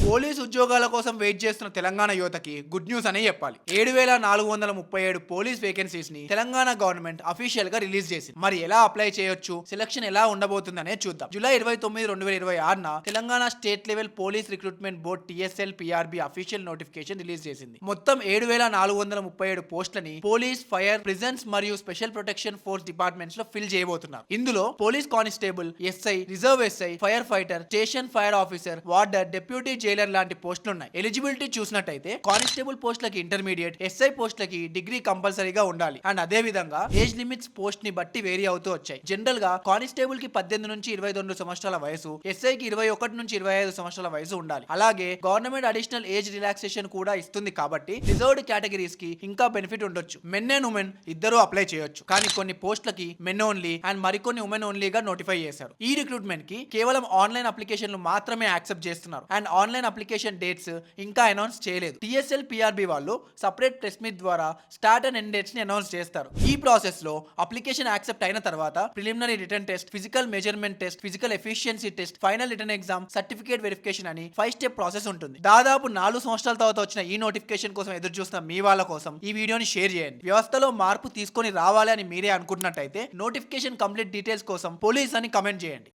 Police ఉద్యోగాల కోసం wait చేస్తున్న తెలంగాణ యువతకి గుడ్ న్యూస్ అనే చెప్పాలి. 7,437 పోలీస్ వేకెన్సీస్ ని తెలంగాణ గవర్నమెంట్ అఫీషియల్ గా రిలీజ్ చేసింది. మరి ఎలా అప్లై చేయొచ్చు, సెలక్షన్ ఎలా ఉండబోతుంది అనేది చూద్దాం. జూలై 29, 2026న Telangana state level police recruitment board TSL PRB official notification release చేసింది. మొత్తం 7,437 పోస్టులని పోలీస్, ఫైర్, ప్రిజన్స్ మరియు స్పెషల్ ప్రొటెక్షన్ ఫోర్స్ డిపార్ట్మెంట్స్ లో ఫిల్ చేయబోతున్నారు. ఇందులో police constable, SI, reserve SI, fire fighter, station fire officer, warder, deputy jailer లాంటి పోస్టులు ఉన్నాయి. ఎలిజిబిలిటీ చూసినట్టయితే కానిస్టేబుల్ పోస్టులకి ఇంటర్మీడియట్, SI పోస్టులకి డిగ్రీ కంపల్సరీగా ఉండాలి. అండ్ అదే విధంగా ఏజ్ లిమిట్స్ పోస్ట్ ని బట్టి వేరీ అవుతూ వచ్చాయి. జనరల్ గా కానిస్టేబుల్ కి 18 నుంచి 22 సంవత్సరాల వయసు, SI కి 21 నుంచి 25 సంవత్సరాల వయసు ఉండాలి. అలాగే గవర్నమెంట్ అడిషనల్ ఏజ్ రిలాక్సేషన్ కూడా ఇస్తుంది కాబట్టి రిజర్వ్డ్ కేటగిరీస్ కి ఇంకా బెనిఫిట్ ఉండొచ్చు. మెన్ అండ్ ఉమెన్ ఇద్దరు అప్లై చేయొచ్చు. కానీ కొన్ని పోస్టులకి మెన్ ఓన్లీ అండ్ మరికొన్ని ఉమెన్ ఓన్లీగా నోటిఫై చేశారు. ఈ రిక్రూట్మెంట్ కి కేవలం ఆన్లైన్ అప్లికేషన్లు మాత్రమే యాక్సెప్ట్ చేస్తున్నారు. అండ్ ఆన్లైన్ అప్లికేషన్ డేట్స్ ఇంకా అనౌన్స్ చేయలేదు. TSL PRB వాళ్ళు సపరేట్ ప్రెస్ మీట్ ద్వారా స్టార్ట్ అండ్ ఎండ్ డేట్స్ ని అనౌన్స్ చేస్తారు. ఈ ప్రాసెస్ లో అప్లికేషన్ యాక్సెప్ట్ అయిన తర్వాత preliminary return test, physical measurement test, physical efficiency test, final return exam, certificate verification అని 5 స్టెప్ ప్రాసెస్ ఉంటుంది. దాదాపు 4 సంవత్సరాల తర్వాత వచ్చిన ఈ నోటిఫికేషన్ కోసం ఎదురు చూస్తున్న మీ వాళ్ళ కోసం ఈ వీడియోని షేర్ చేయండి. వ్యవస్థలో మార్పు తీసుకొని రావాలి అని మీరే అనుకుంటున్నట్టయితే నోటిఫికేషన్ కంప్లీట్ డీటెయిల్స్ కోసం పోలీస్ అని కమెంట్ చేయండి.